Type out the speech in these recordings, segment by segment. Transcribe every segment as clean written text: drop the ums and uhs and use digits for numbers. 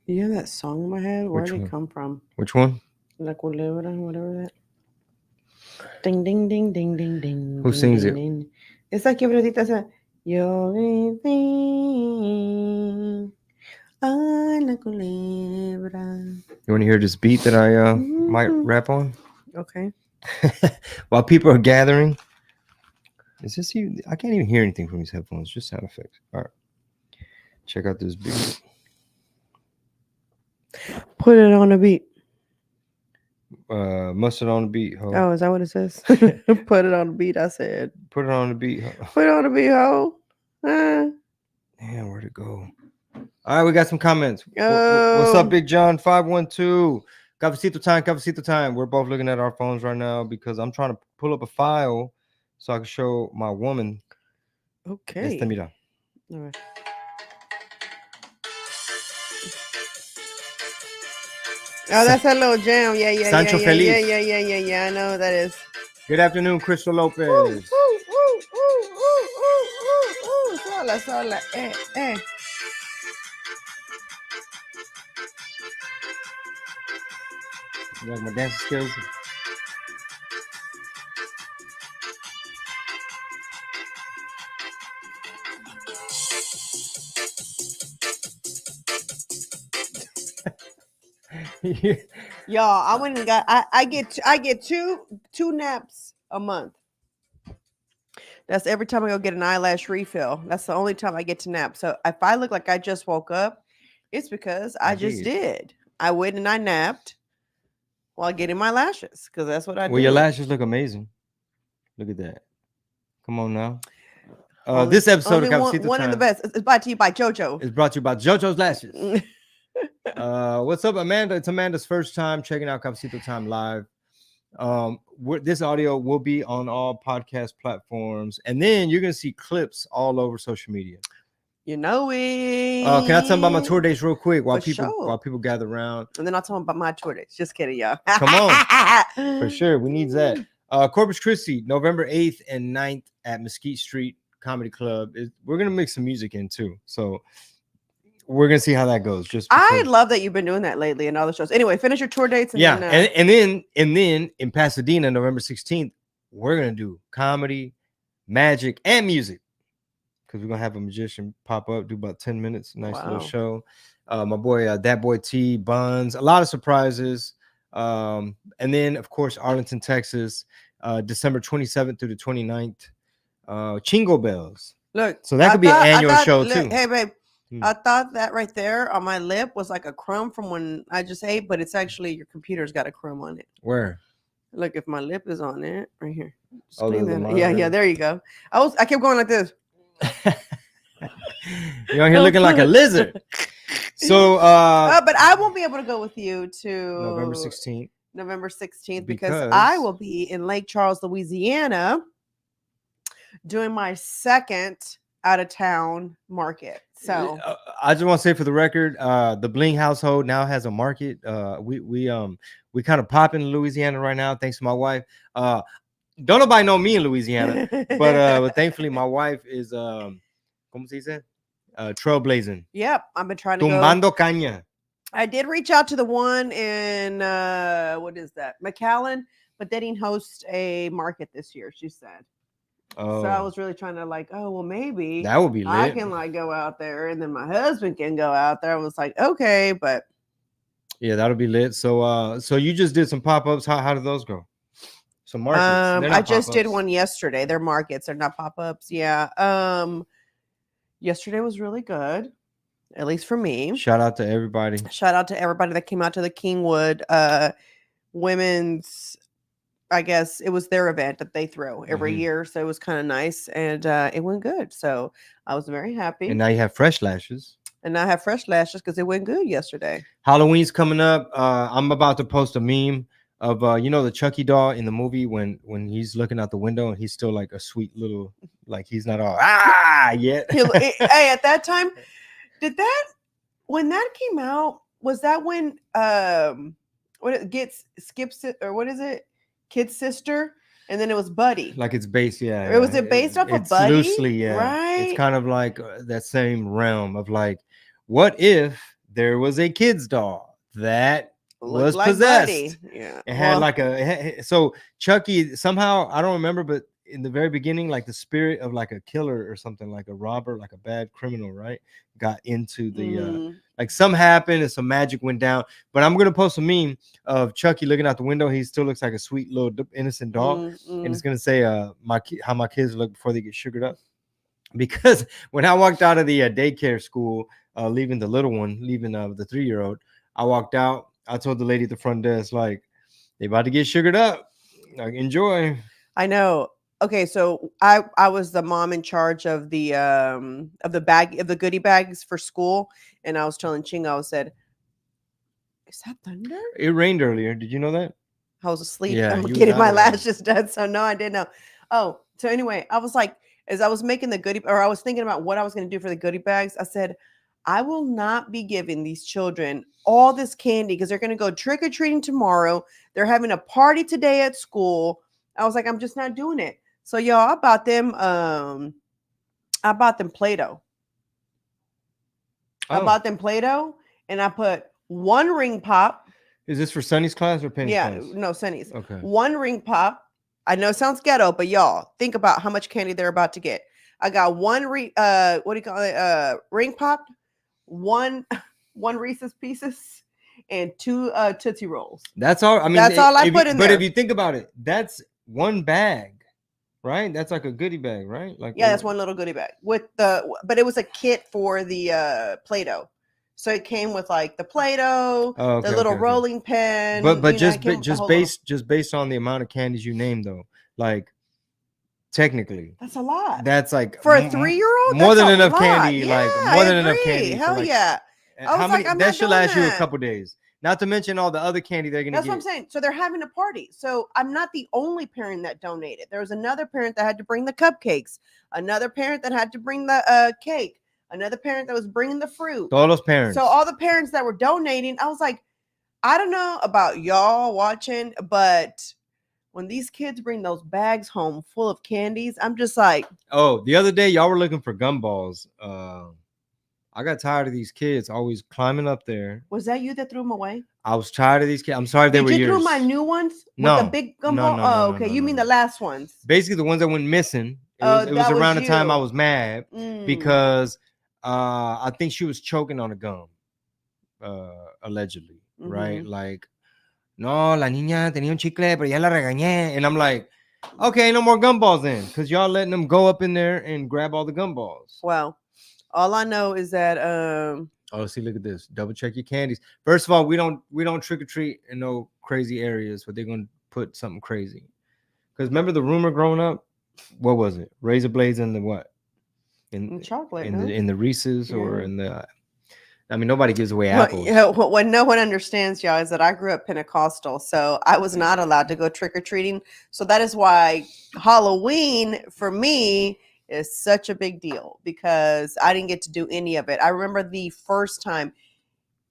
You have that song in my head? Where Which did it one? come from? Which one? La Culebra, whatever that. Ding, ding, ding, ding, ding, ding, Who ding, sings ding, it? ding. Esa quebradita, esa. Yo viví a la culebra. You want to hear this beat that I might Mhm. rap on? Okay. While people are gathering. Is this you? I can't even hear anything from these headphones, just sound effects. All right. Check out this beat. Put it on a beat. Mustard on the beat, ho. Oh, is that what it says? Put it on the beat. I said, Put it on the beat, ho. put it on the beat, ho. Damn, where'd it go? All right, we got some comments. What's up, Oh, Big John 512? Cafecito time, cafecito time. We're both looking at our phones right now because I'm trying to pull up a file so I can show my woman. Este okay. mira. All right. Oh, that's that little jam. Yeah, yeah, yeah, Sancho yeah, yeah, Feliz. yeah, yeah, yeah, yeah. I know what that is. Good afternoon, Crystal Ooh, ooh, Lopez. ooh, ooh, ooh, ooh, ooh, ooh. Sola, sola, eh. You like my dancing skills? Yeah. Y'all, I went and got. I get two naps a month. That's every time I go get an eyelash refill. That's the only time I get to nap. So if I look like I just woke up, it's because I just did. I went and I napped while getting my lashes because that's what I Well, your do. lashes look amazing. Look at that. Come on now. Only, This episode only of one, Cafecito one in the Time best. It's brought to you by JoJo. is brought to you by JoJo's Lashes. What's up, Amanda? It's Amanda's first time checking out Cafecito Time live. This audio will be on all podcast platforms, and then you're gonna see clips all over social media. You know it. Can I tell them about my tour dates real quick while For sure. people gather around? And then I'll tell them about my tour dates. Just kidding, y'all. Come on, for sure, we need that. Corpus Christi, November 8th and 9th at Mesquite Street Comedy Club. We're gonna mix some music in too, so we're gonna see how that goes. Just I because. love that you've been doing that lately and all the shows. Anyway, finish your tour dates and Yeah, then and then in Pasadena, November 16th, we're gonna do comedy, magic, and music because we're gonna have a magician pop up, do about 10 minutes, nice little wow. show. My boy, that boy T Buns, a lot of surprises. And then of course Arlington, Texas, December 27th through the 29th. Chingo Bells. Look, So that could be an annual show look, too. hey babe, Hmm. I thought that right there on my lip was like a crumb from when I just ate, but it's actually your computer's got a crumb on it. Where? Look, if my lip is on it, right here. Just Oh, clean the that. Yeah, monitor. there you go. I kept going like this. You're here looking like a lizard. So but I won't be able to go with you to November 16th. November 16th because I will be in Lake Charles, Louisiana, doing my second out of town market. So I just want to say for the record, the Bling household now has a market. We kind of pop in Louisiana right now, thanks to my wife. Don't nobody know me in Louisiana, but thankfully my wife is ¿cómo se dice? Trailblazing. Yep, I've been trying to Tumbando caña. I did reach out to the one in what is that? McAllen, but they didn't host a market this year, she said. So I was really trying to like, oh well, maybe that would be lit. I can like go out there, and then my husband can go out there. I was like, okay, but yeah, that'll be lit. So so you just did some pop-ups. How did those go? Some markets. I just did one yesterday. They're markets, they're not pop-ups. Yeah. Yesterday was really good, at least for me. Shout out to everybody. Shout out to everybody that came out to the Kingwood women's. I guess it was their event that they throw every year, so it was kind of nice, and it went good. So I was very happy. And now you have fresh lashes. And now I have fresh lashes because it went good yesterday. Halloween's coming up. I'm about to post a meme of the Chucky doll in the movie when he's looking out the window and he's still like a sweet little, like he's not all yet. Hey, at that time, when that came out, was that when what it gets skips it, or what is it? Kid's sister, and then it was Buddy. Like it's based, Or was it based off of Buddy? Loosely, yeah. Right. It's kind of like that same realm of like, what if there was a kid's doll that Looked was like possessed. Buddy. Yeah. It had like so Chucky somehow, I don't remember, but in the very beginning, like the spirit of like a killer or something, like a robber, like a bad criminal, right? Got into the like some happened and some magic went down. But I'm gonna post a meme of Chucky looking out the window. He still looks like a sweet little innocent dog, and it's gonna say how my kids look before they get sugared up. Because when I walked out of the daycare school, leaving the little one, leaving the 3-year-old, I walked out. I told the lady at the front desk, like, they about to get sugared up. Like, enjoy. I know. Okay, so I was the mom in charge of the bag of the goodie bags for school, and I was telling Chingo, I said, "Is that thunder?" It rained earlier. Did you know that? I was asleep. Yeah, I'm you was getting out my of there. lashes done, so no, I didn't know. Oh, so anyway, I was like, as I was making the goodie, or I was thinking about what I was going to do for the goodie bags, I said, I will not be giving these children all this candy because they're going to go trick or treating tomorrow. They're having a party today at school. I was like, I'm just not doing it. So y'all, I bought them Play-Doh. I Oh, bought them Play-Doh, and I put one ring pop. is this for Sunny's class or Penny's Yeah, class? no, Sunny's. Okay. One ring pop. I know it sounds ghetto, but y'all think about how much candy they're about to get. I got one what do you call it? Ring pop, one one Reese's Pieces, and two Tootsie Rolls. That's all. I mean, That's all I put in but there. if you think about it, that's one bag, right? That's like a goodie bag, right? Like Yeah, that's one little goodie bag with but it was a kit for the Play-Doh. So it came with like the Play-Doh, Oh, okay, the little okay. rolling pen. But you know, it came with the whole little- just based on the amount of candies you named, though, like technically, that's a lot. that's like For a 3-year-old, more that's than a enough lot. candy. Yeah, Like I more than enough agree. candy. Hell like, yeah. I was how many? like, I'm That not should doing last you a that. couple days. Not to mention all the other candy they're gonna That's get. what I'm saying. So they're having a party. So I'm not the only parent that donated. There was another parent that had to bring the cupcakes, another parent that had to bring the cake, another parent that was bringing the fruit. To all those parents. So all the parents that were donating, I was like, I don't know about y'all watching, but when these kids bring those bags home full of candies, I'm just like, oh, the other day y'all were looking for gumballs. I got tired of these kids always climbing up there. was that you that threw them away? I was tired of these kids. I'm sorry if they Did were you yours. throw my new ones with No. the big gumball? No, no, Oh, no, okay. no, You no, mean no. the last ones? Basically, the ones that went missing. It Oh, was that was around the time I you. was mad because I think she was choking on a gum, allegedly, right? Like, no, la niña tenía un chicle, pero ya la regañé. And I'm like, okay, no more gumballs then, because y'all letting them go up in there and grab all the gumballs. Well, all I know is that oh, see, look at this. Double check your candies. First of all, we don't trick or treat in no crazy areas, but they're gonna put something crazy. Because remember the rumor growing up? What was it? Razor blades in the what? in chocolate, in the Reese's or Yeah. in the. I mean, nobody gives away Well, apples. you know, what no one understands, y'all, is that I grew up Pentecostal, so I was not allowed to go trick or treating. So that is why Halloween for me is such a big deal because I didn't get to do any of it. I remember the first time,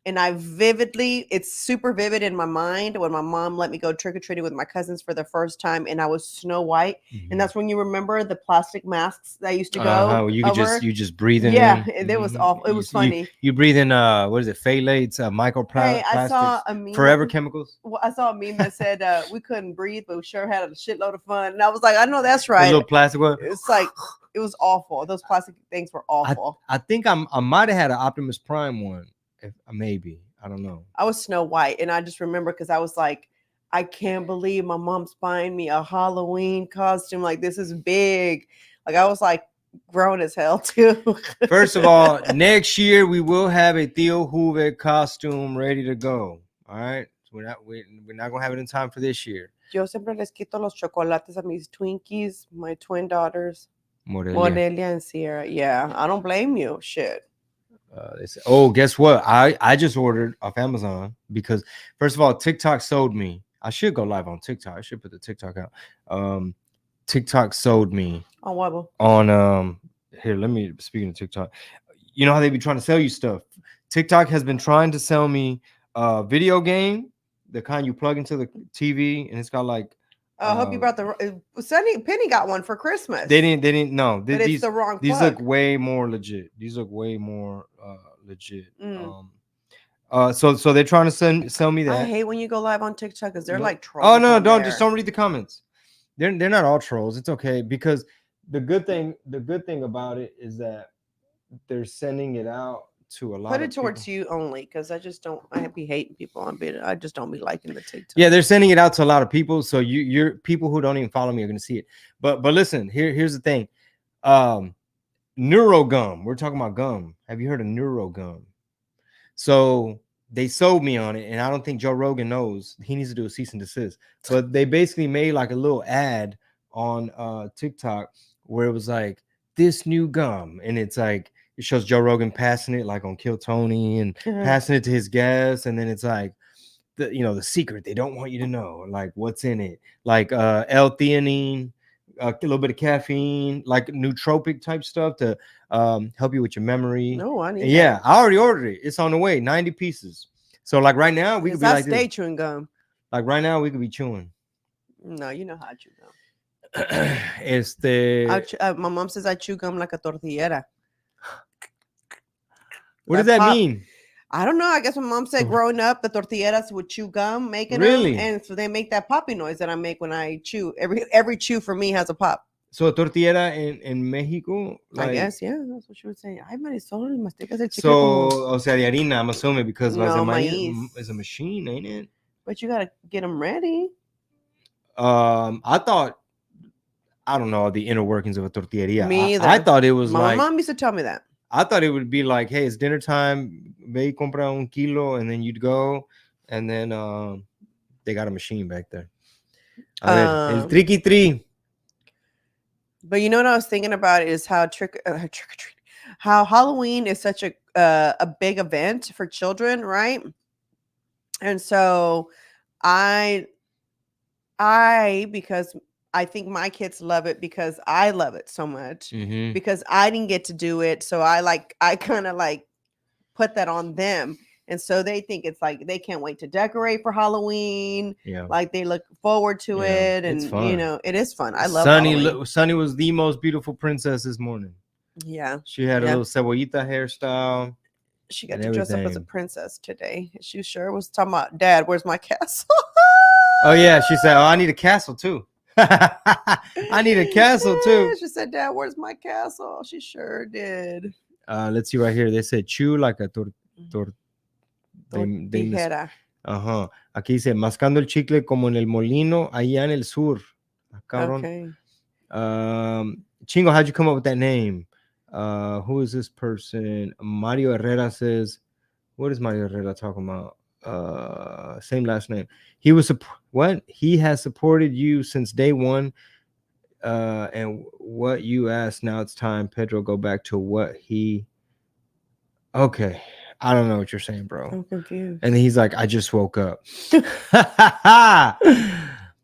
and it's super vivid in my mind when my mom let me go trick or treating with my cousins for the first time, and I was Snow White, and that's when you remember the plastic masks that used to go. You over. you just breathe in. Yeah, it was awful. It was funny. You breathe in what is it? Phthalates, microplastics. Hey, I saw a meme. Forever chemicals. Well, I saw a meme that said we couldn't breathe, but we sure had a shitload of fun. And I was like, I know that's The right. little plastic one. It's like it was awful. Those plastic things were awful. I think I might have had an Optimus Prime one. If maybe I don't know. I was Snow White, and I just remember because I was like, I can't believe my mom's buying me a Halloween costume. Like this is big. Like I was like grown as hell too. First of all, next year we will have a Theo Hoover costume ready to go. All right, so we're not gonna have it in time for this year. Yo siempre les quito los chocolates a mis Twinkies, my twin daughters, Morelia and Sierra. Yeah, I don't blame you. Shit. They said, oh, guess what? I just ordered off Amazon because first of all, TikTok sold me. I should go live on TikTok. I should put the TikTok out. TikTok sold me On what? on here. Let me speaking of TikTok. You know how they be trying to sell you stuff. TikTok has been trying to sell me a video game, the kind you plug into the TV, and it's got like. I hope you brought Penny got one for Christmas. They didn't know. But it's the wrong plug. These look way more legit. These look way more legit. So they're trying to sell me I that. hate when you go live on TikTok because they're No. like trolls. Oh no, on don't just there. don't read the comments. They're not all trolls. It's okay because the good thing about it is that they're sending it out to a lot Put of it towards people. you only because I just don't. I be hating people on it. I just don't be liking the TikTok. Yeah, they're sending it out to a lot of people. So you're people who don't even follow me are gonna see it. But listen, here's the thing. Um, Neurogum. We're talking about gum. Have you heard of Neurogum? So they sold me on it, and I don't think Joe Rogan knows. He needs to do a cease and desist. But they basically made like a little ad on TikTok where it was like this new gum, and it's like it shows Joe Rogan passing it like on Kill Tony and passing it to his guests, and then it's like the secret they don't want you to know, like what's in it, like L-theanine, a little bit of caffeine, like nootropic type stuff to help you with your memory. No, I need And yeah, that. I already ordered it. It's on the way, 90 pieces. So like right now we could Because be I like stay this. chewing gum. Like right now we could be chewing. No, you know how I chew gum. My mom says I chew gum like a tortillera. What I does that pop. mean? I don't know. I guess my mom said growing up, the tortilleras would chew gum, making Really? them, and so they make that poppy noise that I make when I chew. Every chew for me has a pop. So a tortilla in Mexico, I like guess, yeah, that's what she was saying. Ay, Marisol, masticas el chicle so, como... o sea, de harina, I'm assuming because like No, the maíz. is a machine, ain't it? But you gotta get them ready. I thought I don't know the inner workings of a tortilleria. Me either. I thought it was My like mom used to tell me that. I thought it would be like, hey, it's dinner time, ve y compra un kilo, and then you'd go, and then they got a machine back there. A ver, el tricky tree. But you know what I was thinking about is how trick or treat, how Halloween is such a big event for children, right? And so I because I think my kids love it because I love it so much Mm-hmm. because I didn't get to do it. So I kind of like put that on them. And so they think it's like they can't wait to decorate for Halloween. Yeah. Like they look forward to Yeah, it. it's And, fun. it is fun. I love Halloween. Sunny was the most beautiful princess this morning. Yeah. She had a little cebollita hairstyle. She got and to dress up as a everything. princess today. She sure was talking about, Dad, where's my castle? Oh, yeah. She said, oh, I need a castle, too. I need a castle, too. She said, Dad, where's my castle? She sure did. Let's see right here. They said chew like a Tijera. Ajá. Aquí dice mascando el chicle como en el molino allá en el sur. Cabrón. Okay. Chingo, how'd you come up with that name? Who is this person? Mario Herrera says, what is Mario Herrera talking about? Same last name. He was what? He has supported you since day one. And what you asked, now it's time, Pedro, go back to what he. Okay, I don't know what you're saying, bro. I'm confused. And then he's like, I just woke up.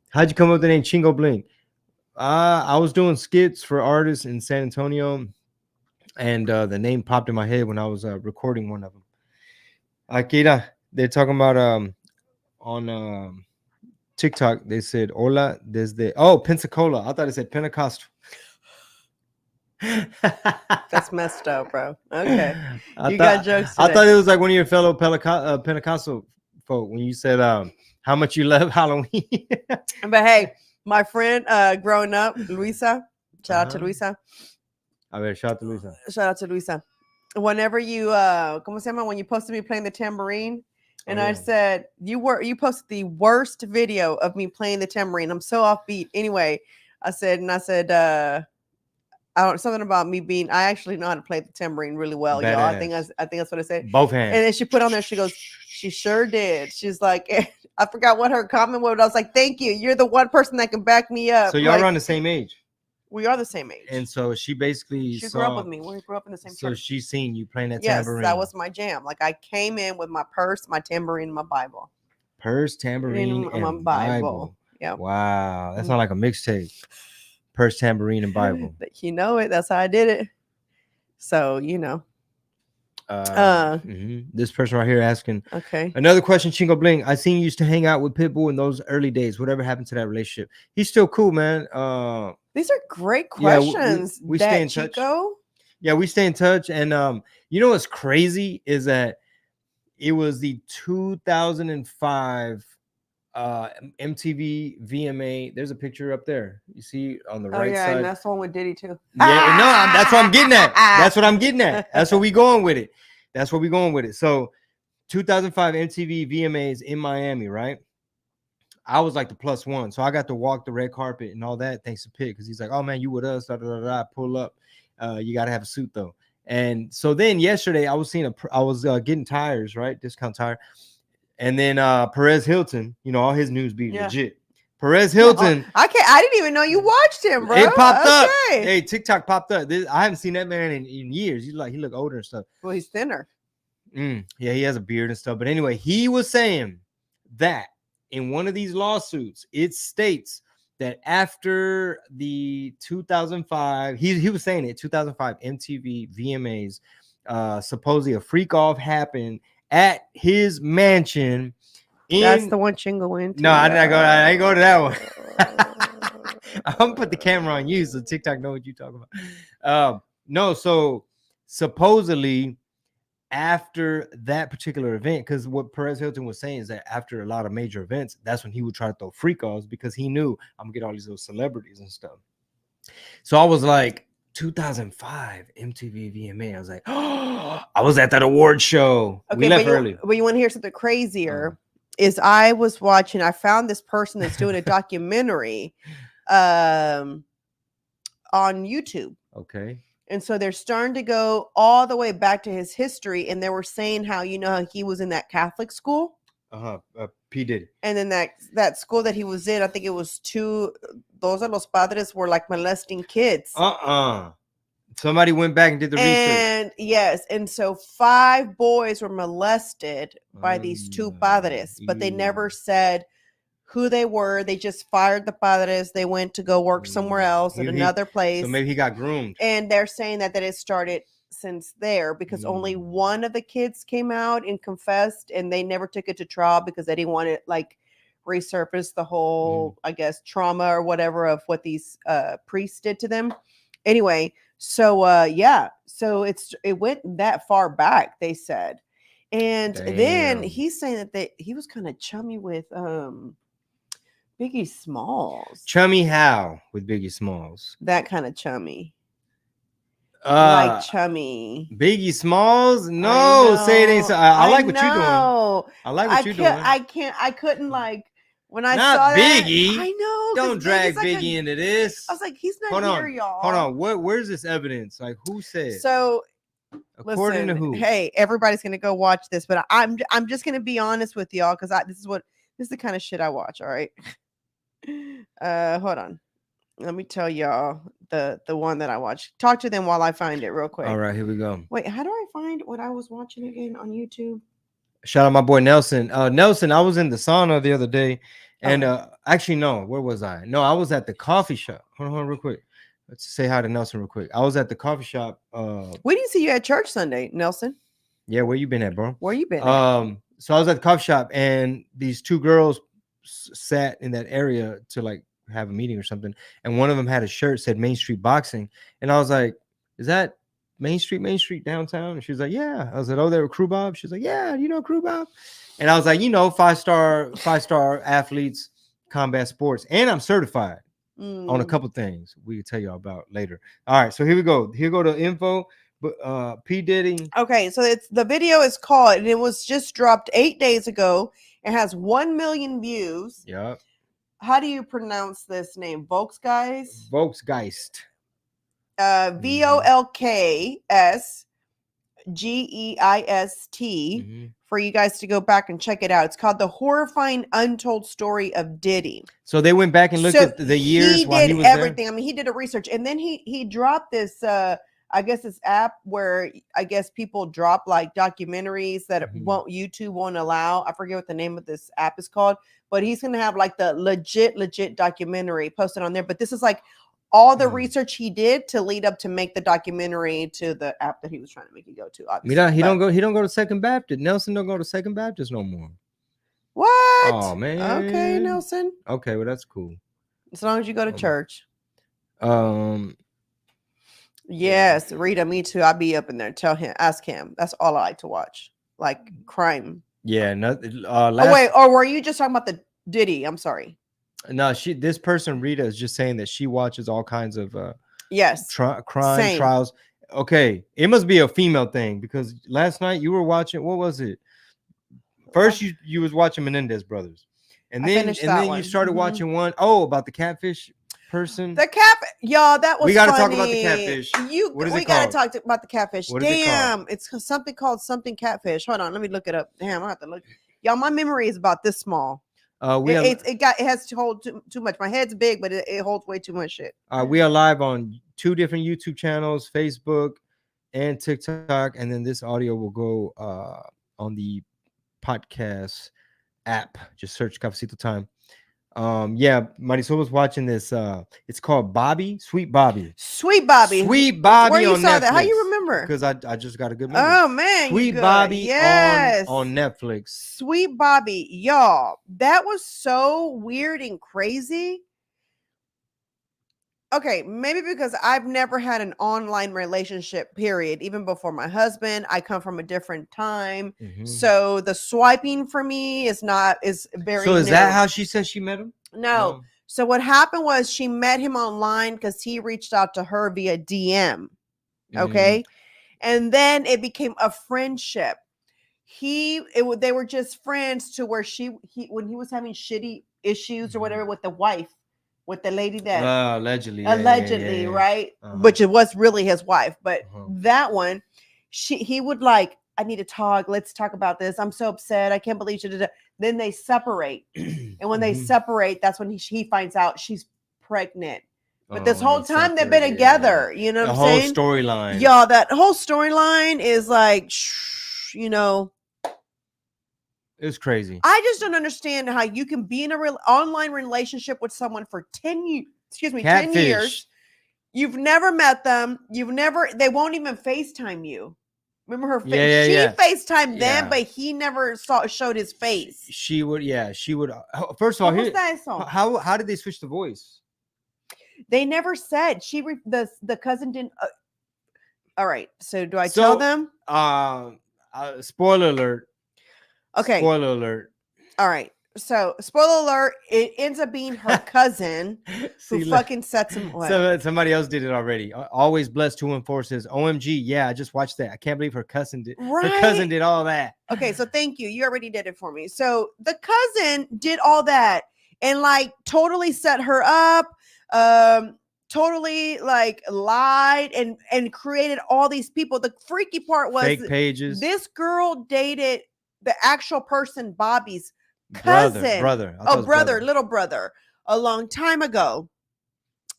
How'd you come up with the name Chingo Bling? I was doing skits for artists in San Antonio, and the name popped in my head when I was recording one of them. Akira, they're talking about on TikTok. They said hola desde Pensacola. I thought it said Pentecostal. That's messed up, bro. Okay. You got jokes today. I thought it was like one of your fellow Pentecostal folk when you said how much you love Halloween. But hey, my friend growing up, Luisa, shout out to Luisa. A ver, shout out to Luisa. Shout out to Luisa. Whenever you ¿cómo se llama? When you posted me playing the tambourine, and I said you posted the worst video of me playing the tambourine. I'm so offbeat. Anyway, I said I don't something about me being. I actually know how to play the tambourine really well, y'all. I think that's what I said. Both hands. And then she put on there. She goes, she sure did. She's like, I forgot what her comment was. I was like, thank you. You're the one person that can back me up. So y'all around the same age. We are the same age. And so she basically grew up with me. We grew up in the same church. So she's seen you playing that tambourine. Yes, that was my jam. Like I came in with my purse, my tambourine, and my Bible. Purse, tambourine, and my Bible. Yeah. Wow, that sounds like a mixtape. Purse, tambourine, and Bible. You know it. That's how I did it. So This person right here asking. Okay. Another question, Chingo Bling. I seen you used to hang out with Pitbull in those early days. Whatever happened to that relationship? He's still cool, man. These are great questions. We stay in touch. Chico? Yeah, we stay in touch. And you know what's crazy is that It was the 2005 MTV VMA. There's a picture up there. You see on the Oh right yeah, and side. that's the one with Diddy too. Yeah, no, that's what I'm getting at. That's what I'm getting at. That's where we going with it. That's where we going with it. So 2005 MTV VMAs in Miami, right? I was like the plus one, so I got to walk the red carpet and all that thanks to Pitt, because he's like, "Oh man, you with us?" Da, da, da, da, pull up. You gotta have a suit though. And so then yesterday I was getting tires, right? Discount tire. And then Perez Hilton, all his news be Yeah. legit. Perez Yeah, Hilton, I didn't even know you watched him, bro. it popped up. Okay. Hey, TikTok popped up. I haven't seen that man in years. He look older and stuff. Well, he's thinner. Yeah, he has a beard and stuff. But anyway, he was saying that in one of these lawsuits, it states that after the 2005, he was saying it, 2005 MTV VMAs, supposedly a freak off happened at his mansion. That's the one Chingo went to. No, I didn't go. I ain't go to that one. I'm gonna put the camera on you so TikTok know what you talking about. No, so supposedly after that particular event, because what Perez Hilton was saying is that after a lot of major events, that's when he would try to throw freak offs, because he knew I'm gonna get all these little celebrities and stuff. So I was like, 2005 MTV VMA. I was like, oh, I was at that award show. Okay, We left early. But you want to hear something crazier? Is I found this person that's doing a documentary on YouTube. Okay. And so they're starting to go all the way back to his history. And they were saying how he was in that Catholic school. P. Diddy. And then that school that he was in, I think it was those are los padres were like molesting kids. Somebody went back and did the research. And yes, and so 5 boys were molested by these 2 padres, but they never said who they were. They just fired the padres. They went to go work somewhere else at another place. So maybe he got groomed. And they're saying that it started since there, because only one of the kids came out and confessed, and they never took it to trial because they didn't want to resurface the whole, I guess, trauma or whatever of what these priests did to them. Anyway, so so it went that far back, they said. And then he's saying that he was kind of chummy with Biggie Smalls. Chummy how with Biggie Smalls? That kind of chummy. Like chummy. Biggie Smalls? No, say it ain't so. I like what you're doing. I like what you're doing. I couldn't when I not saw Biggie. That. I know. Don't drag Biggie into this. I was like, he's not here, y'all. Hold on. Where's this evidence? Like, who said? So, according to who? Hey, everybody's gonna go watch this, but I'm just gonna be honest with y'all, because this is the kind of shit I watch. All right. Hold on. Let me tell y'all the one that I watched. Talk to them while I find it real quick. All right, here we go. Wait, how do I find what I was watching again on YouTube? Shout out my boy Nelson. Nelson, I was in the sauna the other day, and actually no, where was I? No, I was at the coffee shop. Hold on, real quick. Let's say hi to Nelson real quick. I was at the coffee shop. We didn't see you at church Sunday, Nelson. Yeah, where you been at, bro? Where you been? So I was at the coffee shop, and these 2 girls sat in that area to have a meeting or something, and one of them had a shirt said Main Street Boxing, and I was like, "Is that Main Street downtown?" And she was like, "Yeah." I was like, "Oh, they were Crew Bob." She's like, "Yeah, you know Crew Bob." And I was like, 5-star athletes, combat sports, and I'm certified on a couple things we can tell y'all about later. All right, so here we go. Here go the info. But P. Diddy. Okay, so the video is called, and it was just dropped 8 days ago. It has 1 million views. Yep. How do you pronounce this name? Volksgeist? Volksgeist. VOLKSGEIST. For you guys to go back and check it out. It's called The Horrifying Untold Story of Diddy. So they went back and looked at the years while he was everything. there? I mean, he did a research, and then he dropped this I guess this app where I guess people drop documentaries that YouTube won't allow. I forget what the name of this app is called, but he's gonna have the legit documentary posted on there. But this is all the research he did to lead up to make the documentary to the app that he was trying to make you go to. Obviously, he don't go to Second Baptist. Nelson don't go to Second Baptist no more. What? Oh man. Okay, Nelson. Okay, well that's cool. As long as you go to church. Yes, Rita, me too. I'll be up in there. Ask him. That's all I like to watch. like crime. Yeah, no, Oh last wait, or were you just talking about the Diddy? I'm sorry. no, this person Rita is just saying that she watches all kinds of Yes, crime same. trials. Okay, it must be a female thing because last night you were watching. What was it? First, you was watching Menendez Brothers, I finished that you one. started Mhm. watching one. Oh, about the catfish person. The cat, y'all, that We was got to talk about the funny. catfish. You, What is we it gotta called? talk about the catfish. What is it called? Damn, it's something called something catfish. Hold on, let me look it up. Damn, I have to look. Y'all, my memory is about this small. We are, It has to hold too much. My head's big, but it holds way too much shit. we are live on 2 different YouTube channels, Facebook and TikTok, and then this audio will go on the podcast app. Just search Cafecito Time. Yeah, Marisol was watching this. It's called Bobby, Sweet Bobby. Sweet Bobby. Sweet Bobby Where you on saw Netflix. that? How you remember? Because I just got a good memory. Oh man, Sweet you good. Bobby Yes. on Netflix. Sweet Bobby, y'all. That was so weird and crazy. Okay, maybe because I've never had an online relationship, period. Even before my husband, I come from a different time. Mhm. So the swiping for me is very So is new. that how she says she met him? No. So what happened was she met him online because he reached out to her via DM. Okay. And then it became a friendship. They were just friends to where when he was having shitty issues or whatever with the wife, with the lady that allegedly, allegedly, right? Uh-huh. Which it was really his wife, but Uh-huh. that one, he would like, I need to talk. Let's talk about this. I'm so upset. I can't believe you. Then they separate, and when they separate, that's when he finds out she's pregnant. But this whole time they've been together. You know what I'm saying? The whole storyline. Y'all, that whole storyline is like, you know. It's crazy. I just don't understand how you can be in a real online relationship with someone for 10 years. Excuse me, Catfish. 10 years. You've never met them. They won't even FaceTime you. Remember her face? She FaceTimed them, but he never showed his face. She would. First of all, how did they switch the voice? They never said. The cousin didn't. All right. So do I tell them? Spoiler alert. Okay. Spoiler alert. All right. So, spoiler alert, it ends up being her cousin who fucking sets him up. Somebody else did it already. Always blessed 214 says, OMG, yeah, I just watched that. I can't believe her cousin did. Right. Her cousin did all that. Okay, so thank you. You already did it for me. So, the cousin did all that and like totally set her up, totally like lied and created all these people. The freaky part was fake pages. This girl dated the actual person, Bobby's cousin, brother, little brother, a long time ago,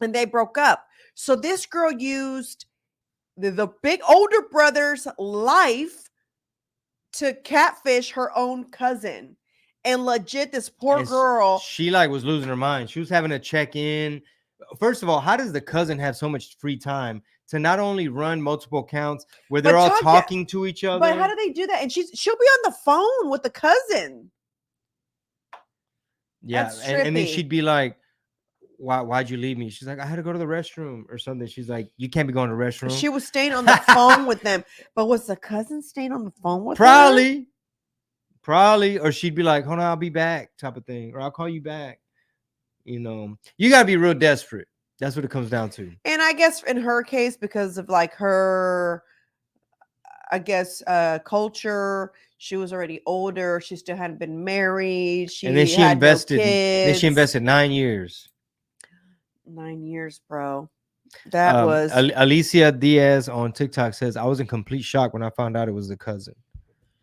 and they broke up. So this girl used the big older brother's life to catfish her own cousin, and legit, this poor girl, she like was losing her mind. She was having to check in. First of all, how does the cousin have so much free time to not only run multiple accounts where they're all talking to each other? But how do they do that? And she'll be on the phone with the cousin. Yeah, and then she'd be like, why'd you leave me? She's like, I had to go to the restroom or something. She's like, you can't be going to the restroom. She was staying on the phone with them. But was the cousin staying on the phone with her? Probably. Or she'd be like, hold on, I'll be back type of thing. Or I'll call you back. You know, you got to be real desperate. That's what it comes down to. And I guess in her case, because of like her, I guess, culture, she was already older. She still hadn't been married. And then she invested. Then she invested 9 years. 9 years, bro. That was Alicia Diaz on TikTok says, I was in complete shock when I found out it was the cousin.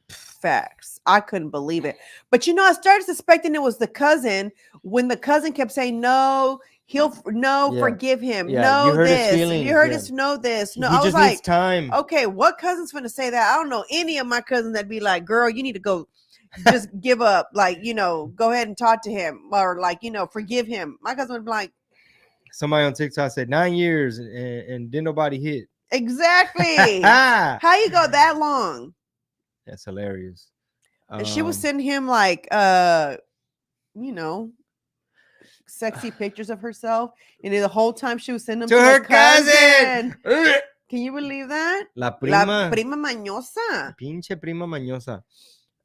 Facts. I couldn't believe it. But I started suspecting it was the cousin when the cousin kept saying, no, forgive him. Yeah. No, you heard this. His feelings. You heard us know this. No, he just needs time. Okay, what cousin's gonna say that? I don't know any of my cousins that'd be like, girl, you need to go just give up. Like, go ahead and talk to him or like, forgive him. My cousin would be like, somebody on TikTok said 9 years and didn't nobody hit. Exactly. How you go that long? That's hilarious. She was sending him like, sexy pictures of herself, and the whole time she was sending them to her cousin. Can you believe that? La La prima. prima mañosa. Pinche prima mañosa.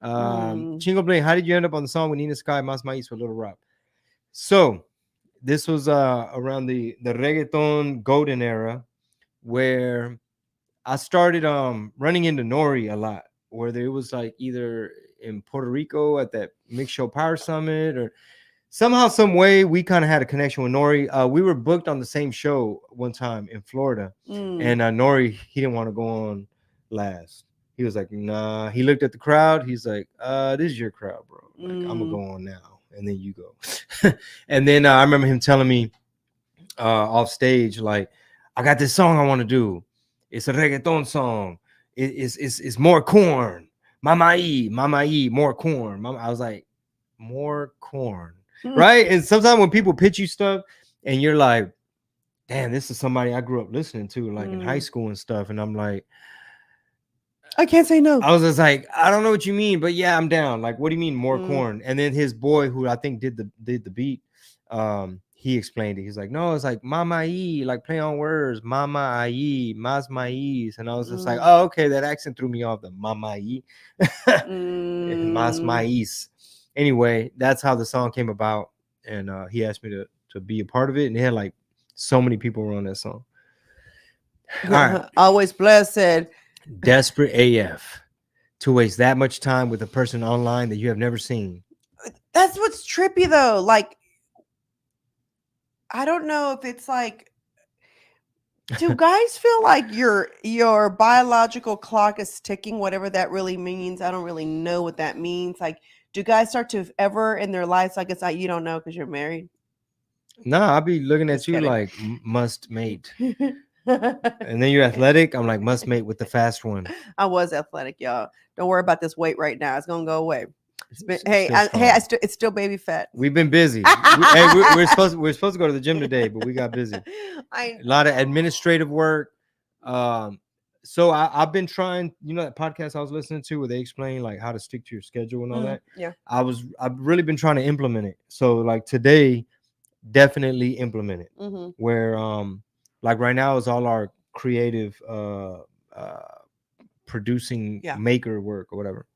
Mm. Chingo Blade, how did you end up on the song with Nina Sky, Mas Mais for Little Rock? So this was around the reggaeton golden era where I started running into Nori a lot, whether it was like either in Puerto Rico at that Mix Show Power Summit or somehow, some way we kind of had a connection with Nori. We were booked on the same show one time in Florida, Mm. and Nori, he didn't want to go on last. He was like, nah. He looked at the crowd. He's like, this is your crowd, bro. Like, I'm gonna go on now, and then you go. And then I remember him telling me off stage, like, I got this song I want to do. It's a reggaeton song. It's more corn. Mama E, more corn. Mama, I was like, more corn, right? And sometimes when people pitch you stuff, and you're like, damn, this is somebody I grew up listening to, like in high school and stuff, and I'm like, I can't say no. I was just like, I don't know what you mean, but yeah, I'm down. Like, what do you mean more corn? And then his boy, who I think did the beat, he explained it. He's like, no, it's like mama e, like play on words, mama e, mas mais. And I was just like, oh, okay, that accent threw me off. The mama e, mas mais. Anyway, that's how the song came about, and he asked me to be a part of it, and he had like so many people were on that song. All right, Always blessed. Desperate AF to waste that much time with a person online that you have never seen. That's what's trippy though. Like, I don't know if it's like, do guys feel like your biological clock is ticking, whatever that really means? I don't really know what that means. Like, do guys start to ever in their lives, like, it's like you don't know because you're married? Nah, I'll be looking at Just you kidding. like must mate. And then you're athletic. I'm like, must mate with the fast one. I was athletic, y'all. Don't worry about this weight right now. It's gonna go away. Still It's still baby fat. We've been busy. We're supposed to go to the gym today, but we got busy. A lot of administrative work. So I've been trying, that podcast I was listening to where they explain like how to stick to your schedule and all that. Yeah. I've really been trying to implement it. So like today, definitely implement it. Where like right now is all our creative producing maker work or whatever.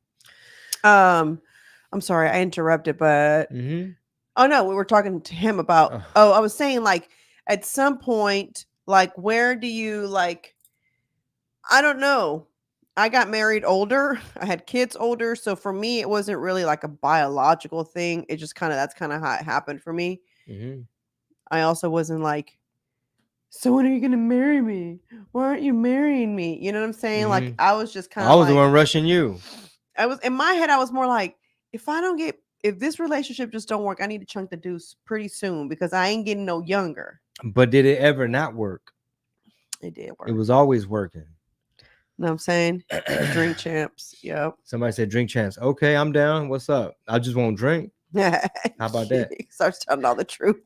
I'm sorry I interrupted, but oh no, we were talking to him about I was saying like at some point, like where do you like, I don't know. I got married older. I had kids older. So for me, it wasn't really like a biological thing. It just that's kind of how it happened for me. I also wasn't like, so when are you going to marry me? Why aren't you marrying me? You know what I'm saying? Like I was just kind of I was the one rushing you. I was in my head. I was more like, if this relationship just don't work, I need to chunk the deuce pretty soon because I ain't getting no younger. But did it ever not work? It did work. It was always working. Know what I'm saying? Drink champs. Yep. Somebody said drink champs. Okay, I'm down. What's up? I just won't drink. How about that? Starts telling all the truth.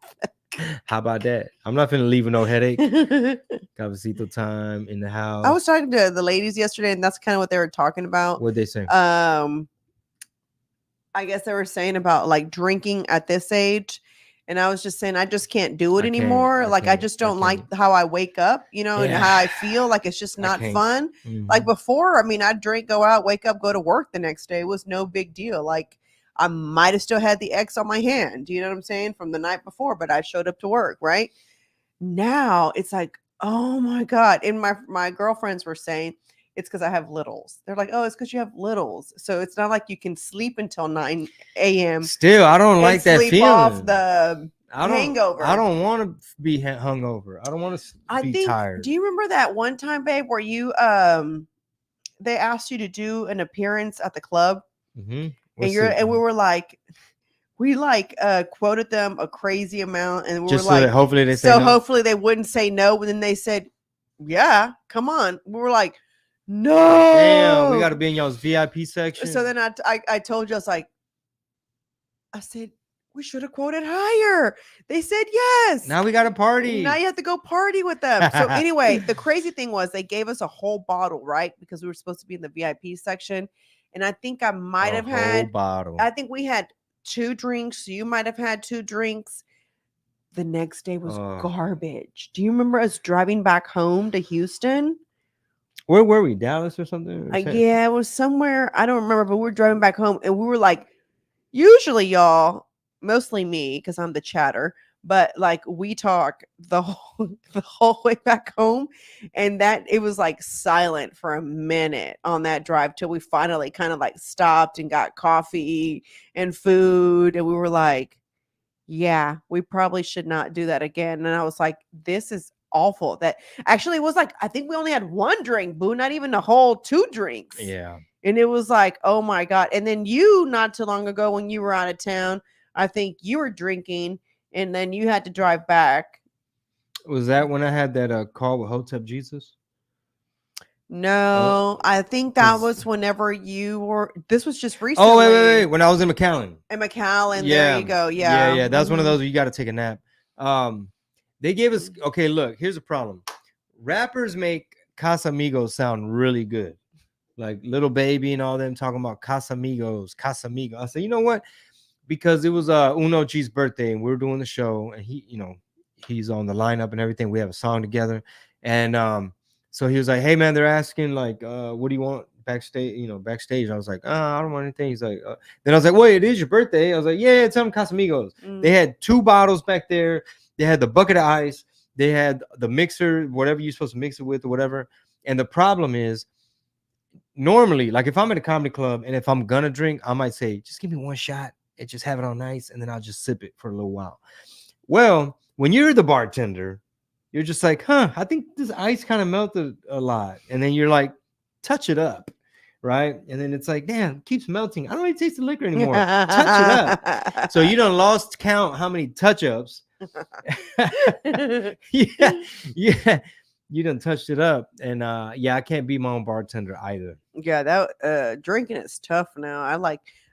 How about that? I'm not finna leave with no headache. Cafecito time in the house. I was talking to the ladies yesterday, and that's kind of what they were talking about. What'd they say? I guess they were saying about like drinking at this age. And I was just saying, I just can't do it anymore. I just don't like how I wake up, and how I feel. Like, it's just not fun. Like before, I mean, I'd drink, go out, wake up, go to work the next day. It was no big deal. Like, I might have still had the X on my hand, you know what I'm saying, from the night before, but I showed up to work, right? Now, it's like, oh my God. And my girlfriends were saying, it's because I have littles. They're like, oh, it's because you have littles. So it's not like you can sleep until 9 a.m. Still, I don't like that feeling. Off the hangover. I don't want to be hungover. I don't want to be tired. Do you remember that one time, babe, where you they asked you to do an appearance at the club? And we were like, quoted them a crazy amount, and we were like, so hopefully they say no. Hopefully they wouldn't say no. But then they said, yeah, come on. We were like, no, damn, we got to be in y'all's VIP section. So then I told you, I said, we should have quoted higher. They said yes. Now we got to party. Now you have to go party with them. So anyway, the crazy thing was they gave us a whole bottle, right? Because we were supposed to be in the VIP section. And I think I might have had bottle. I think we had 2 drinks. You might have had 2 drinks. The next day was garbage. Do you remember us driving back home to Houston? Where were we? Dallas or something? Yeah, it was somewhere. I don't remember, but we were driving back home and we were like, usually y'all, mostly me, because I'm the chatter, but like we talk the whole the whole way back home. And that it was like silent for a minute on that drive till we finally kind of like stopped and got coffee and food. And we were like, yeah, we probably should not do that again. And I was like, this is awful. That actually it was like, I think we only had one drink, boo, not even the whole two drinks. Yeah. And it was like, oh my God. And then you, not too long ago when you were out of town, I think you were drinking and then you had to drive back. Was that when I had that call with Hotep Jesus? No, I think that 'Cause- was whenever you were, this was just recently. Oh, wait. When I was in McAllen. In McAllen, Yeah. there you go. Yeah. Yeah. That's one of Mhm. those where you got to take a nap. They gave us, okay, look, here's a problem. Rappers make Casamigos sound really good. Like Little Baby and all them talking about Casamigos. I said, you know what? Because it was Uno G's birthday and we were doing the show and he, he's on the lineup and everything. We have a song together. And so he was like, hey man, they're asking like, what do you want backstage? I was like, I don't want anything. He's like, then I was like, wait, it is your birthday. I was like, yeah, tell them Casamigos. They had 2 bottles back there. They had the bucket of ice. They had the mixer, whatever you're supposed to mix it with or whatever. And the problem is, normally, like if I'm at a comedy club and if I'm gonna drink, I might say, just give me one shot and just have it on ice, and then I'll just sip it for a little while. Well, when you're the bartender, you're just like, I think this ice kind of melted a lot. And then you're like, touch it up. Right. And then it's like, damn, it keeps melting. I don't really taste the liquor anymore. Touch it up. So you done lost count how many touch-ups. yeah. You done touched it up. And I can't be my own bartender either. Yeah, that drinking is tough now.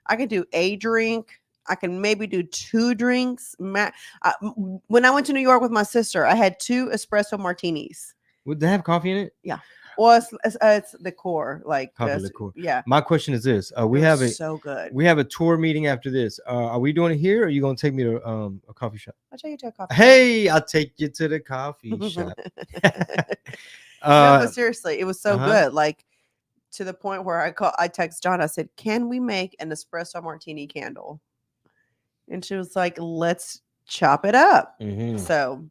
I can do a drink. I can maybe do 2 drinks. When I went to New York with my sister, I had 2 espresso martinis. Would they have coffee in it? Yeah. Well, it's the core, like coffee liqueur. Yeah. My question is this: so good. We have a tour meeting after this. Are we doing it here, or are you gonna take me to a coffee shop? I'll take you to a coffee. Hey, I'll take you to the coffee shop. No, but seriously, it was so good. Like to the point where I text John. I said, "Can we make an espresso martini candle?" And she was like, "Let's chop it up." Mm-hmm. So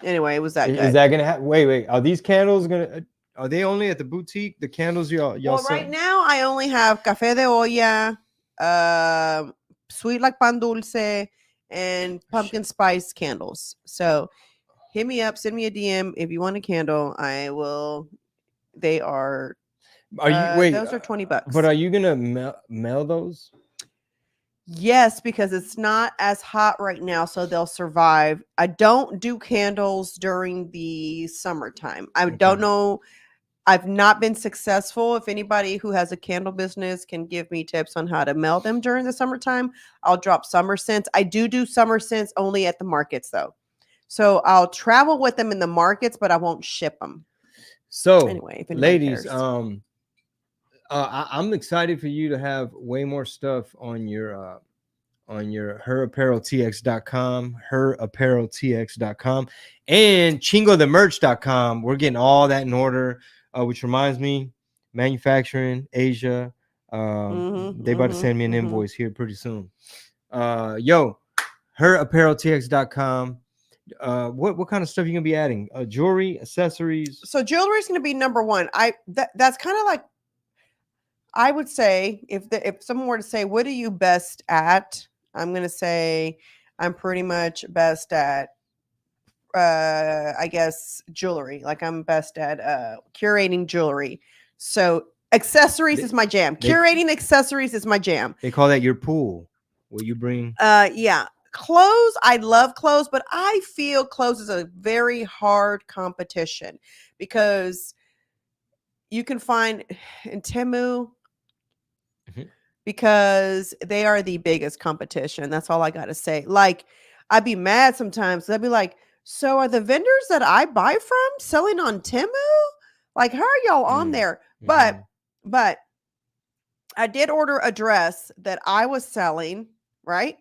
anyway, it was that good. Is that gonna happen? Wait. Are these candles gonna? Are they only at the boutique? The candles y'all well, right now I only have café de olla, sweet like pan dulce, and pumpkin spice candles. So hit me up, send me a DM if you want a candle. I will. They are. Are you wait? Those are $20. But are you gonna mail those? Yes, because it's not as hot right now, so they'll survive. I don't do candles during the summertime. I don't know. I've not been successful. If anybody who has a candle business can give me tips on how to mail them during the summertime, I'll drop summer scents. I do summer scents only at the markets though. So I'll travel with them in the markets, but I won't ship them. So anyway, if ladies, cares. I'm excited for you to have way more stuff on your herappareltx.com, herappareltx.com, and chingothemerch.com. We're getting all that in order, which reminds me, manufacturing Asia. They about to send me an invoice here pretty soon. Herappareltx.com. What kind of stuff you gonna be adding? Jewelry, accessories. So jewelry is gonna be number one. That's kind of like, I would say if someone were to say, what are you best at? I'm going to say I'm pretty much best at, I guess, jewelry. Like I'm best at curating jewelry. So accessories is my jam. Curating accessories is my jam. They call that your pool. Will you bring? Yeah. Clothes, I love clothes, but I feel clothes is a very hard competition because you can find in Temu, because they are the biggest competition. That's all I got to say. Like, I'd be mad sometimes. I'd be like, so are the vendors that I buy from selling on Temu? Like, how are y'all on there? But I did order a dress that I was selling, right?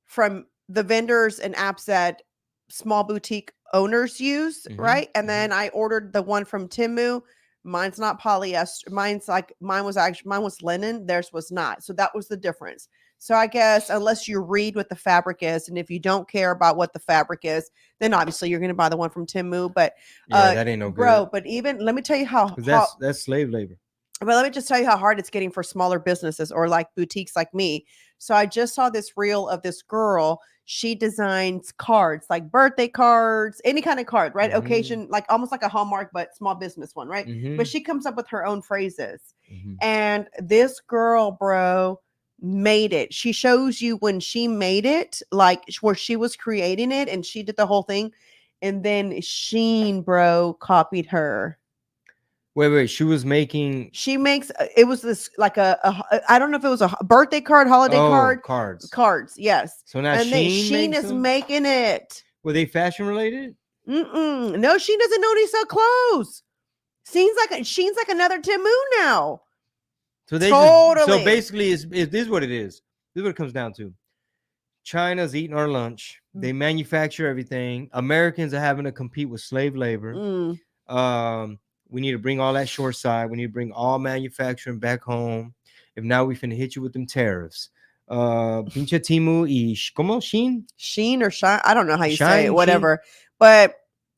From the vendors and apps that small boutique owners use, right? And then I ordered the one from Temu Mine's not polyester. Mine was linen. Theirs was not. So that was the difference. So I guess unless you read what the fabric is, and if you don't care about what the fabric is, then obviously you're going to buy the one from Temu. But Yeah, that ain't no bro, good. but even let me tell you how Because that's slave labor. but let me just tell you how hard it's getting for smaller businesses or like boutiques like me. So I just saw this reel of this girl. She designs cards, like birthday cards, any kind of card, right? Mhm. Occasion, like almost like a Hallmark, but small business one, right? Mhm. But she comes up with her own phrases. Mhm. And this girl, bro, made it. She shows you when she made it, like where she was creating it and she did the whole thing. And then Sheen, bro, copied her. Wait. She was making She makes it was this like I don't know if it was a birthday card, holiday card, cards. yes. So now And then Sheen Sheen makes is them? making it. Were they fashion related? No, Sheen doesn't know they sell clothes. Sheen's like another Timu now. So they Totally. so basically, this is what it is. This is what it comes down to. China's eating our lunch. They manufacture everything. Americans are having to compete with slave labor. We need to bring all that short side. We need to bring all manufacturing back home. If not, we finna hit you with them tariffs. Pinche Timu y ¿cómo? Sheen or Shine. I don't know how you say Shine, it, whatever. But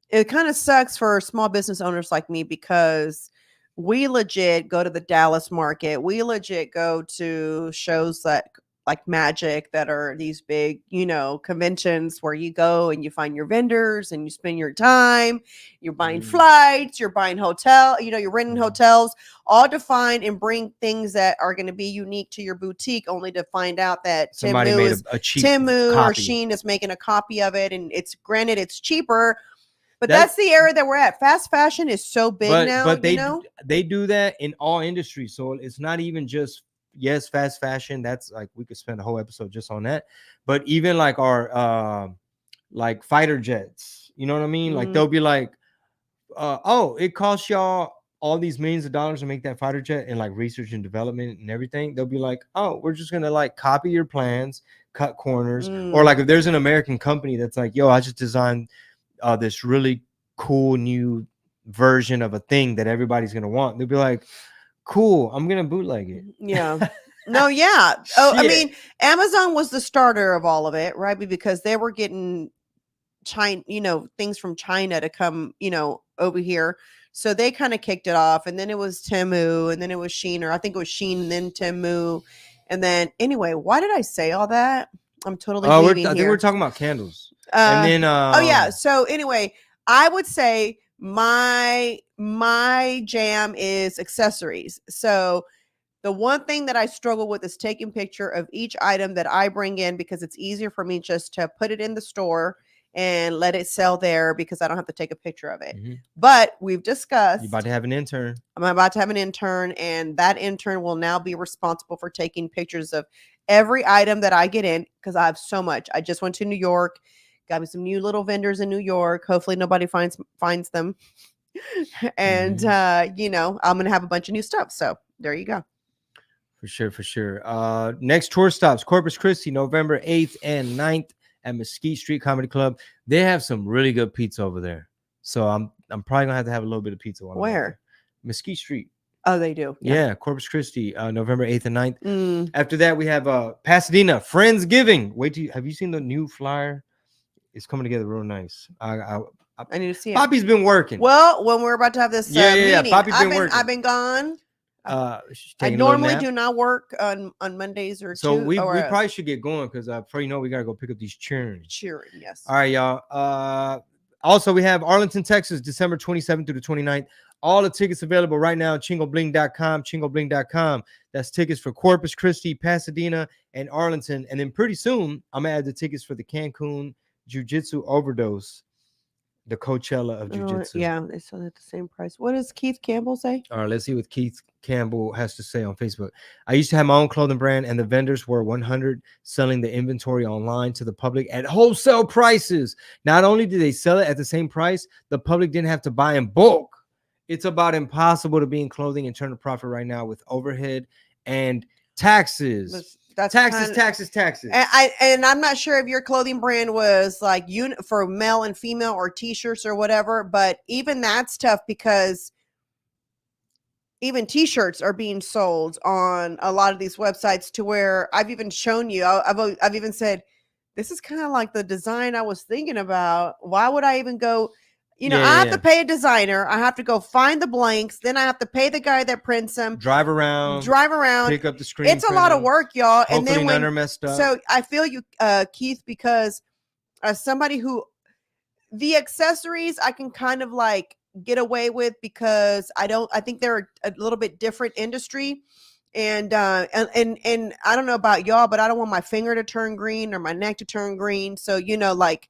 it kind of sucks for small business owners like me because we legit go to the Dallas market. We legit go to shows that like Magic that are these big, conventions where you go and you find your vendors and you spend your time. You're buying flights, you're buying you're renting hotels, all to find and bring things that are going to be unique to your boutique, only to find out that somebody made a cheap Temu copy. or Sheen is making a copy of it, and it's granted it's cheaper. But that's the era that we're at. Fast fashion is so big now. But they do that in all industries. So it's not even just fast fashion. That's like we could spend a whole episode just on that. But even like our like fighter jets, you know what I mean? Like they'll be like, oh, it costs y'all all these millions of dollars to make that fighter jet and like research and development and everything. They'll be like, oh, we're just gonna like copy your plans, cut corners, or like if there's an American company that's like, yo, I just designed this really cool new version of a thing that everybody's gonna want. They'll be like, cool, I'm gonna bootleg it. Yeah. No, yeah. Oh, I mean, Amazon was the starter of all of it, right? Because they were getting China, things from China to come, over here. So they kind of kicked it off, and then it was Temu, and then it was Sheen, or I think it was Sheen, and then Temu, and then anyway, why did I say all that? I'm totally. I think we're talking about candles, and then oh yeah. So anyway, I would say my jam is accessories. So the one thing that I struggle with is taking picture of each item that I bring in because it's easier for me just to put it in the store and let it sell there because I don't have to take a picture of it. But we've discussed. You're about to have an intern. I'm about to have an intern, and that intern will now be responsible for taking pictures of every item that I get in because I have so much. I just went to New York, got me some new little vendors in New York. Hopefully nobody finds them. And I'm gonna have a bunch of new stuff. So there you go. For sure. Next tour stops, Corpus Christi, November 8th and 9th at Mesquite Street Comedy Club. They have some really good pizza over there. So I'm probably gonna have to have a little bit of pizza. Where? Mesquite Street. Oh, they do. Yeah, Corpus Christi, November 8th and 9th. After that, we have Pasadena, Friendsgiving. Have you seen the new flyer? It's coming together real nice. I need to see it. Poppy's been working. Well, when we're about to have this meeting, Poppy's been working. I've been gone. I normally do not work on Mondays or so we probably should get going because before you know we gotta go pick up these churns. Yes. All right, y'all. Also we have Arlington, Texas, December 27th through the 29th. All the tickets available right now at chingobling.com. That's tickets for Corpus Christi, Pasadena, and Arlington. And then pretty soon I'm gonna add the tickets for the Cancun Jiu-Jitsu Overdose, the Coachella of Jiu-Jitsu. Yeah, they sell at the same price. What does Keith Campbell say? All right, let's see what Keith Campbell has to say on Facebook. I used to have my own clothing brand, and the vendors were 100 selling the inventory online to the public at wholesale prices. Not only did they sell it at the same price, the public didn't have to buy in bulk. It's about impossible to be in clothing and turn a profit right now with overhead and taxes. That's taxes. And I'm not sure if your clothing brand was like for male and female or t-shirts or whatever, but even that's tough because even t-shirts are being sold on a lot of these websites to where I've even shown you, I've even said, this is kind of like the design I was thinking about. Why would I even go? I have to pay a designer. I have to go find the blanks. Then I have to pay the guy that prints them. Drive around, pick up the screen. It's a lot of work, y'all. Hopefully and then none are messed up. So I feel you, Keith, because as somebody who, the accessories I can kind of like get away with, because I think they're a little bit different industry. And I don't know about y'all, but I don't want my finger to turn green or my neck to turn green. So, like,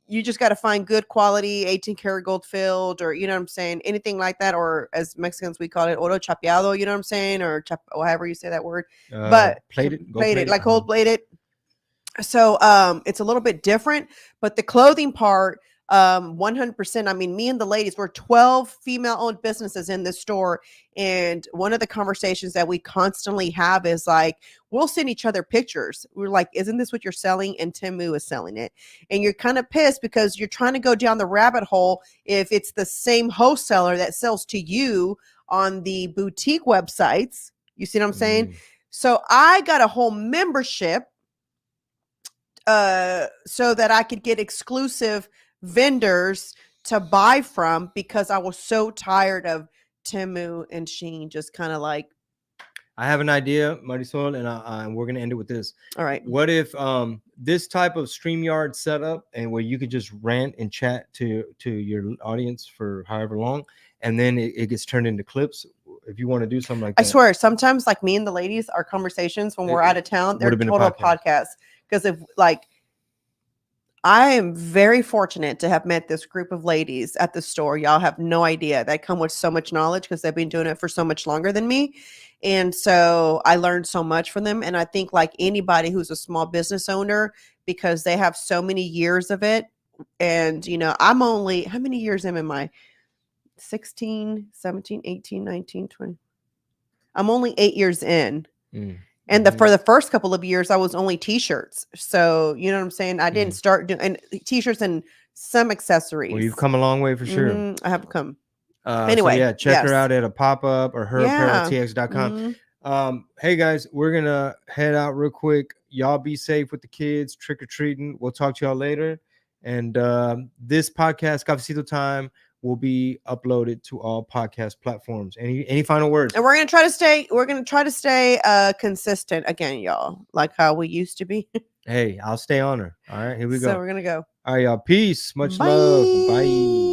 you just got to find good quality 18 karat gold filled, or, what I'm saying, anything like that, or as Mexicans we call it oro chapeado, you know what I'm saying, or however you say that word, but plated, like gold plated. So it's a little bit different, but the clothing part, 100%. I mean, me and the ladies, we're 12 female-owned businesses in this store, and one of the conversations that we constantly have is like, we'll send each other pictures. We're like, isn't this what you're selling? And Temu is selling it. And you're kind of pissed because you're trying to go down the rabbit hole if it's the same wholesaler that sells to you on the boutique websites. You see what I'm saying? So I got a whole membership so that I could get exclusive vendors to buy from, because I was so tired of Temu and Shein just kind of like. I have an idea, Marisol, and we're gonna end it with this. All right. What if this type of StreamYard setup, and where you could just rant and chat to your audience for however long, and then it gets turned into clips. If you want to do something like that, I swear, sometimes like me and the ladies, our conversations when we're out of town, they're total podcasts. Because if like, I am very fortunate to have met this group of ladies at the store. Y'all have no idea. They come with so much knowledge because they've been doing it for so much longer than me. And so I learned so much from them. And I think like anybody who's a small business owner, because they have so many years of it. And, I'm only, how many years am I? 16, 17, 18, 19, 20. I'm only 8 years in. And for the first couple of years, I was only t-shirts. So, you know what I'm saying? I didn't start doing t-shirts and some accessories. Well, you've come a long way for sure. I have come. Anyway, so yeah, check her out at a pop-up or herappareltx.com. Hey guys, we're going to head out real quick. Y'all be safe with the kids, trick-or-treating. We'll talk to y'all later. And this podcast, Cafecito Time, will be uploaded to all podcast platforms. Any final words? And we're gonna try to stay consistent again, y'all, like how we used to be. Hey, I'll stay on her. All right, here we go. So we're gonna go. All right, y'all. Peace. Much love. Bye.